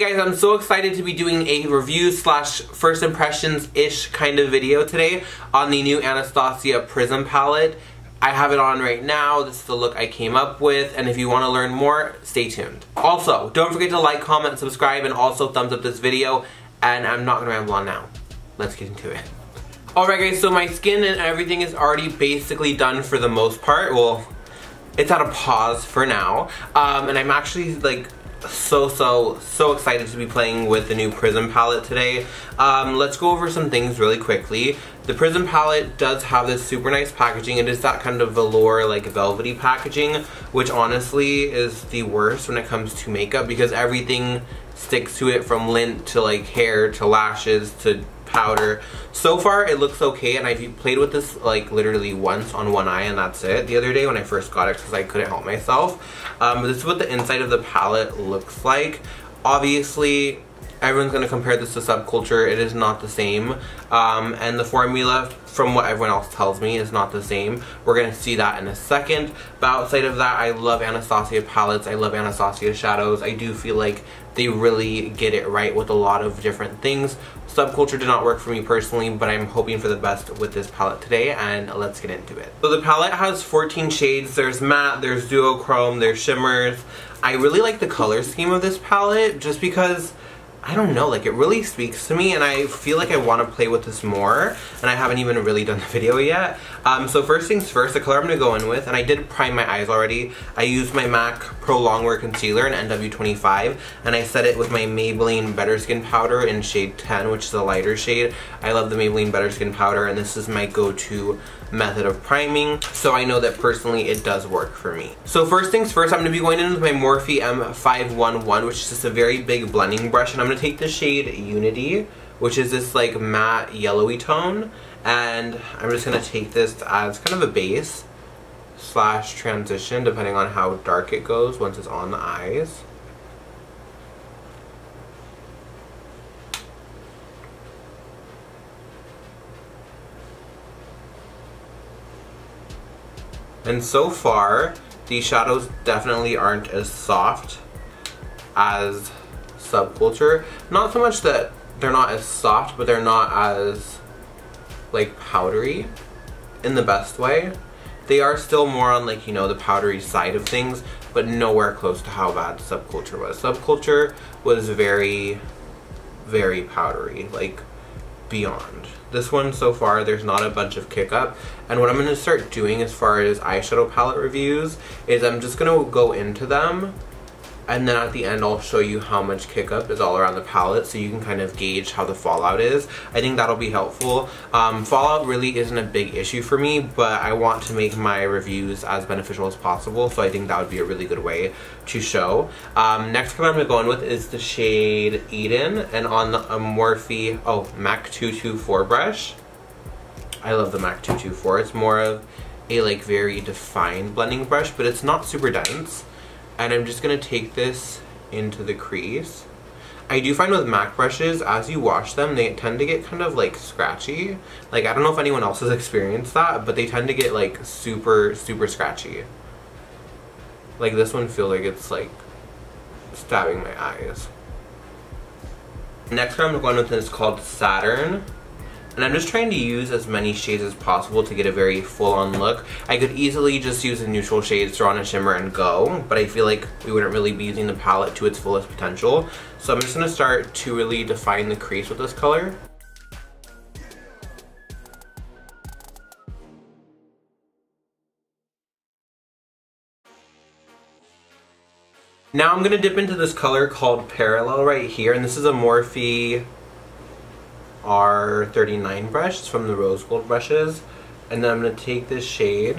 Guys, I'm so excited to be doing a review slash first impressions-ish kind of video today on the new Anastasia Prism palette. I have it on right now. This is the look I came up with, and if you want to learn more, stay tuned. Also, don't forget to like, comment, subscribe, and also thumbs up this video, and I'm not gonna ramble on now. Let's get into it. Alright guys, so my skin and everything is already basically done for the most part. Well, it's at a pause for now, and I'm actually like so excited to be playing with the new Prism palette today. Let's go over some things really quickly. The Prism palette does have this super nice packaging. It is that kind of velour, like velvety packaging, which honestly is the worst when it comes to makeup because everything sticks to it, from lint to like hair to lashes to powder. So far it looks okay, and I played with this like literally once on one eye and that's it the other day when I first got it because I couldn't help myself. This is what the inside of the palette looks like. Obviously everyone's going to compare this to Subculture. It is not the same, and the formula, from what everyone else tells me, is not the same. We're going to see that in a second. But outside of that, I love Anastasia palettes. I love Anastasia shadows. I do feel like they really get it right with a lot of different things. Subculture did not work for me personally, but I'm hoping for the best with this palette today, and let's get into it. So the palette has 14 shades. There's matte, there's duochrome, there's shimmers. I really like the color scheme of this palette just because, I don't know, like it really speaks to me, and I feel like I want to play with this more, and I haven't even really done the video yet. So first things first, the color I'm going to go in with, and I did prime my eyes already. I used my MAC Pro Longwear Concealer in NW25, and I set it with my Maybelline Better Skin Powder in shade 10, which is a lighter shade. I love the Maybelline Better Skin Powder, and this is my go-to method of priming, so I know that personally it does work for me. So first things first, I'm going to be going in with my Morphe M511, which is just a very big blending brush, and I'm going to take the shade Unity, which is this like matte yellowy tone, and I'm just going to take this as kind of a base slash transition depending on how dark it goes once it's on the eyes. And so far, these shadows definitely aren't as soft as Subculture. Not so much that they're not as soft, but they're not as like powdery in the best way. They are still more on like, you know, the powdery side of things, but nowhere close to how bad Subculture was. Subculture was very powdery, like beyond. This one so far, there's not a bunch of kick up, and what I'm going to start doing as far as eyeshadow palette reviews is I'm just going to go into them, and then at the end I'll show you how much kick up is all around the palette so you can kind of gauge how the fallout is. I think that'll be helpful. Fallout really isn't a big issue for me, but I want to make my reviews as beneficial as possible, so I think that would be a really good way to show. Next color I'm going to go in with is the shade Eden, and on the Morphe MAC 224 brush. I love the MAC 224. It's more of a like very defined blending brush, but it's not super dense. And I'm just going to take this into the crease. I do find with MAC brushes, as you wash them, they tend to get kind of like scratchy. Like, I don't know if anyone else has experienced that, but they tend to get like super scratchy. Like this one feels like it's like stabbing my eyes. Next one I'm going with is called Saturn. And I'm just trying to use as many shades as possible to get a very full-on look. I could easily just use the neutral shades, throw on a shimmer, and go, but I feel like we wouldn't really be using the palette to its fullest potential. So I'm just going to start to really define the crease with this color. Now I'm going to dip into this color called Parallel right here, and this is a Morphe R39 brush. It's from the rose gold brushes, and then I'm going to take this shade,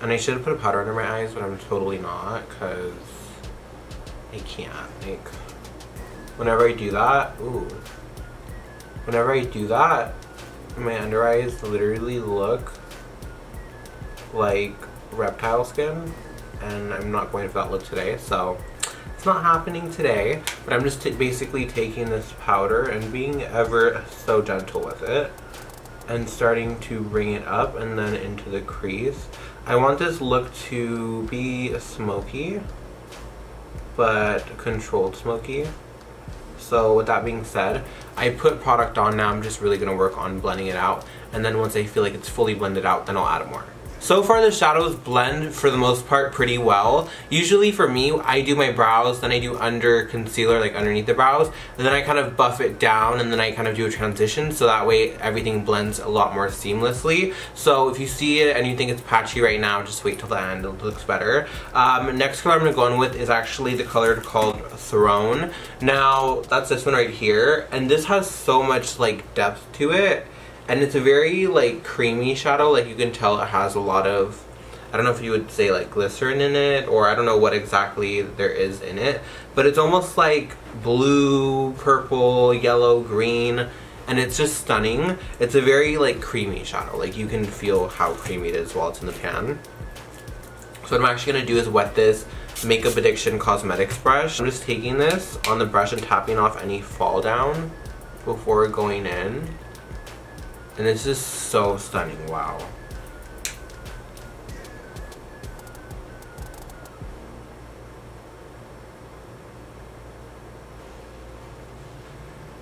and I should have put a powder under my eyes, but I'm totally not because I can't. Like, whenever I do that, my under eyes literally look like reptile skin, and I'm not going for that look today, so it's not happening today. But I'm just basically taking this powder and being ever so gentle with it and starting to bring it up and then into the crease. I want this look to be smoky, but controlled smoky. So with that being said, I put product on now. I'm just really going to work on blending it out. And then once I feel like it's fully blended out, then I'll add more. So far the shadows blend for the most part pretty well. Usually for me, I do my brows, then I do under concealer, like underneath the brows, and then I kind of buff it down, and then I kind of do a transition, so that way everything blends a lot more seamlessly. So if you see it and you think it's patchy right now, just wait till the end, it looks better. Next color I'm going to go in with is actually the color called Throne. Now, that's this one right here, and this has so much like depth to it. And it's a very like creamy shadow, like you can tell it has a lot of, I don't know if you would say like glycerin in it, or I don't know what exactly there is in it, but it's almost like blue, purple, yellow, green, and it's just stunning. It's a very like creamy shadow, like you can feel how creamy it is while it's in the pan. So what I'm actually going to do is wet this Makeup Addiction Cosmetics brush. I'm just taking this on the brush and tapping off any fall down before going in. And this is so stunning, wow.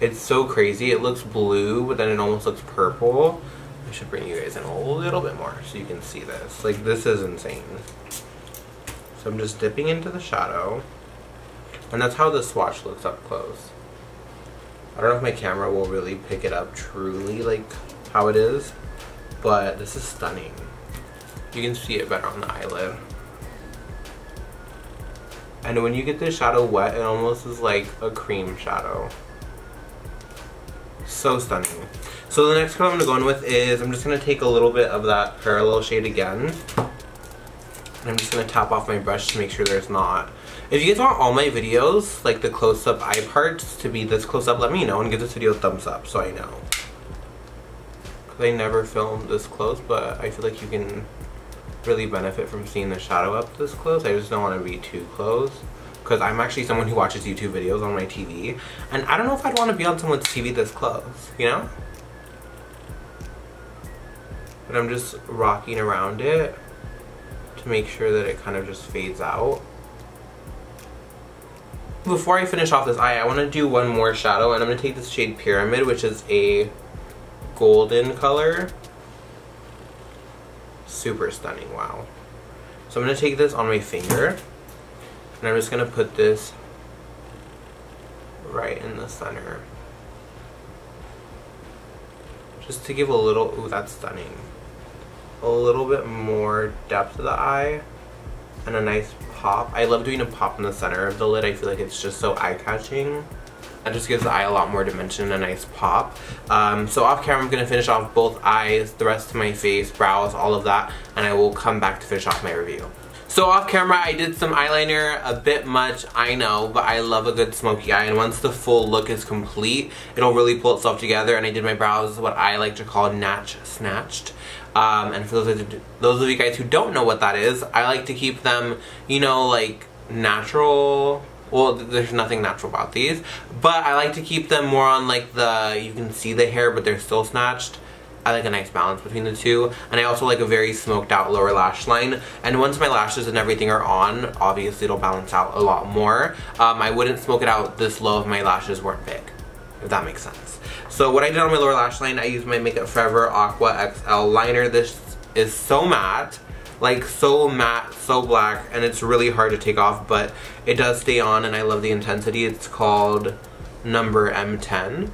It's so crazy. It looks blue, but then it almost looks purple. I should bring you guys in a little bit more so you can see this. Like, this is insane. So I'm just dipping into the shadow. And that's how the swatch looks up close. I don't know if my camera will really pick it up truly, like how it is, but this is stunning. You can see it better on the eyelid. And when you get the shadow wet, it almost is like a cream shadow. So stunning. So the next color I'm going to go in with is, I'm just going to take a little bit of that parallel shade again. And I'm just going to tap off my brush to make sure there's not. If you guys want all my videos, like the close-up eye parts, to be this close up, let me know and give this video a thumbs up so I know. I never filmed this close, but I feel like you can really benefit from seeing the shadow up this close. I just don't want to be too close, because I'm actually someone who watches YouTube videos on my TV, and I don't know if I'd want to be on someone's TV this close, you know? But I'm just rocking around it to make sure that it kind of just fades out. Before I finish off this eye, I want to do one more shadow, and I'm going to take this shade Pyramid, which is a golden color. Super stunning, wow. So I'm going to take this on my finger, and I'm just going to put this right in the center. Just to give a little, ooh, that's stunning. A little bit more depth to the eye, and a nice pop. I love doing a pop in the center of the lid. I feel like it's just so eye-catching. That just gives the eye a lot more dimension and a nice pop. So off camera, I'm going to finish off both eyes, the rest of my face, brows, all of that, and I will come back to finish off my review. So off camera, I did some eyeliner, a bit much, I know, but I love a good smoky eye, and once the full look is complete, it'll really pull itself together. And I did my brows, what I like to call snatched. And for those of you guys who don't know what that is, I like to keep them, you know, like natural. Well, there's nothing natural about these, but I like to keep them more on like the, you can see the hair, but they're still snatched. I like a nice balance between the two, and I also like a very smoked out lower lash line. And once my lashes and everything are on, obviously it'll balance out a lot more. I wouldn't smoke it out this low if my lashes weren't big, if that makes sense. So what I did on my lower lash line, I used my Makeup Forever Aqua XL liner. This is so matte, like so matte, so black, and it's really hard to take off, but it does stay on, and I love the intensity. It's called number M10.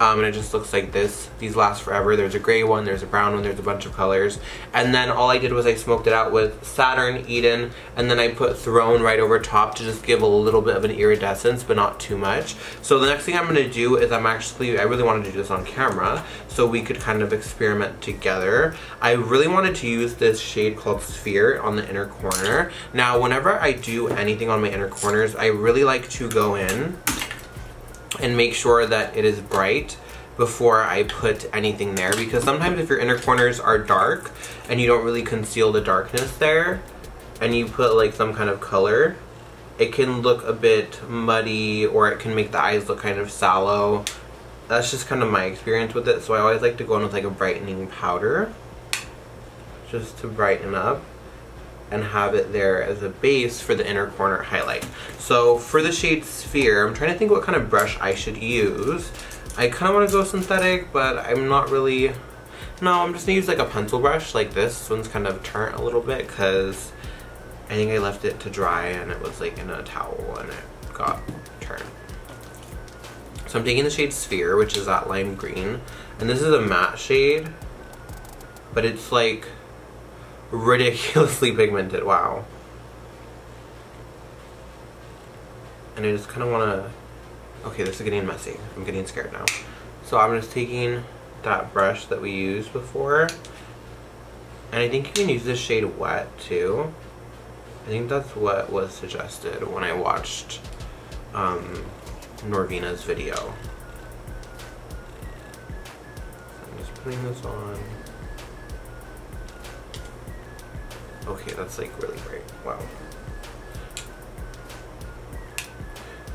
And it just looks like this. These last forever. There's a gray one, there's a brown one, there's a bunch of colors. And then all I did was I smoked it out with Saturn, Eden, and then I put Throne right over top to just give a little bit of an iridescence, but not too much. So the next thing I'm going to do is I really wanted to do this on camera, so we could kind of experiment together. I really wanted to use this shade called Sphere on the inner corner. Now, whenever I do anything on my inner corners, I really like to go in and make sure that it is bright before I put anything there, because sometimes if your inner corners are dark and you don't really conceal the darkness there and you put like some kind of color, it can look a bit muddy, or it can make the eyes look kind of sallow. That's just kind of my experience with it, so I always like to go in with like a brightening powder just to brighten up. and have it there as a base for the inner corner highlight. So for the shade Sphere, I'm trying to think what kind of brush I should use. I kind of want to go synthetic, but I'm not really... No, I'm just going to use like a pencil brush like this. This one's kind of turnt a little bit because I think I left it to dry and it was like in a towel and it got turned. So I'm taking the shade Sphere, which is that lime green. And this is a matte shade, but it's like ridiculously pigmented. Wow. And I just kind of want to... Okay, this is getting messy. I'm getting scared now. So I'm just taking that brush that we used before. And I think you can use this shade wet too. I think that's what was suggested when I watched Norvina's video. I'm just putting this on. Okay, that's like really bright. Wow.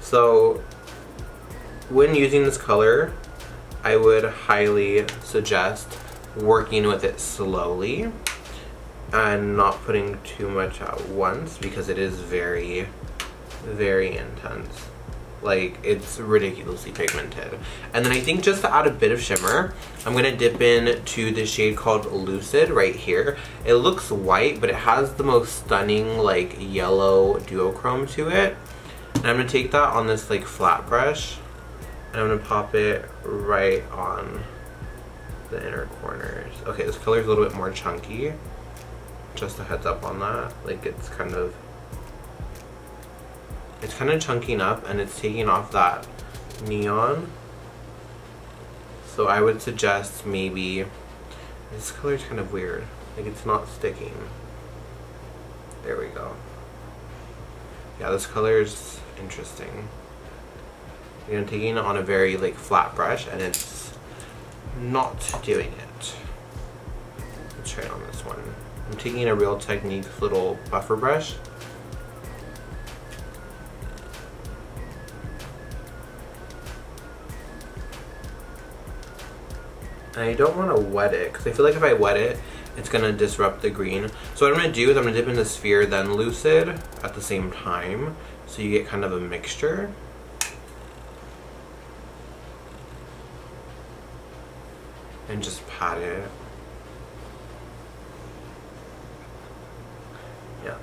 So when using this color, I would highly suggest working with it slowly and not putting too much at once because it is very, very intense. Like, it's ridiculously pigmented. And then I think just to add a bit of shimmer, I'm gonna dip in to the shade called Lucid right here. It looks white, but it has the most stunning like yellow duochrome to it. And I'm gonna take that on this like flat brush and I'm gonna pop it right on the inner corners. Okay, this color is a little bit more chunky. Just a heads up on that. Like, it's kind of chunking up and it's taking off that neon. So I would suggest maybe, this color is kind of weird. Like, it's not sticking. There we go. Yeah, this color is interesting. I'm taking it on a very like flat brush and it's not doing it. Let's try it on this one. I'm taking a Real Techniques little buffer brush. And I don't want to wet it because I feel like if I wet it, it's going to disrupt the green. So what I'm going to do is I'm going to dip in the Sphere, then Lucid at the same time. So you get kind of a mixture. And just pat it. Yeah.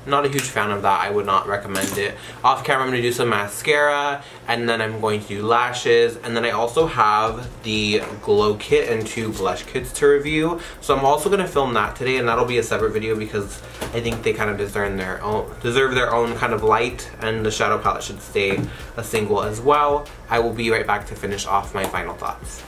Not a huge fan of that. I would not recommend it. Off camera, I'm going to do some mascara, and then I'm going to do lashes, and then I also have the glow kit and 2 blush kits to review. So I'm also going to film that today, and that'll be a separate video because I think they kind of deserve their own kind of light, and the shadow palette should stay a single as well. I will be right back to finish off my final thoughts.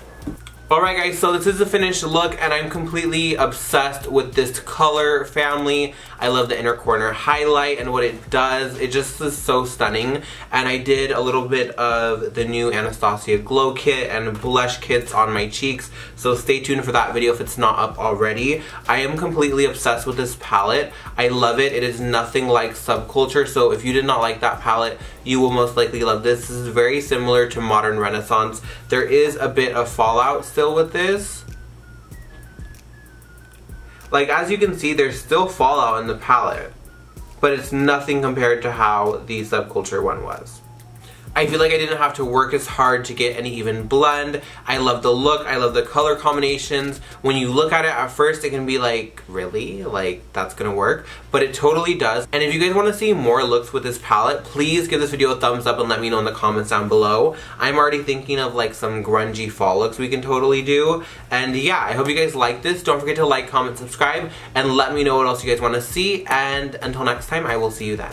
Alright guys, so this is the finished look and I'm completely obsessed with this color family. I love the inner corner highlight and what it does. It just is so stunning. And I did a little bit of the new Anastasia glow kit and blush kits on my cheeks. So stay tuned for that video if it's not up already. I am completely obsessed with this palette. I love it. It is nothing like Subculture. So if you did not like that palette, you will most likely love this. This is very similar to Modern Renaissance. There is a bit of fallout still with this. Like, as you can see, there's still fallout in the palette, but it's nothing compared to how the Subculture one was. I feel like I didn't have to work as hard to get an even blend. I love the look, I love the color combinations. When you look at it at first, it can be like, really? Like, that's gonna work? But it totally does. And if you guys wanna see more looks with this palette, please give this video a thumbs up and let me know in the comments down below. I'm already thinking of like some grungy fall looks we can totally do. And yeah, I hope you guys like this. Don't forget to like, comment, subscribe, and let me know what else you guys wanna see. And until next time, I will see you then.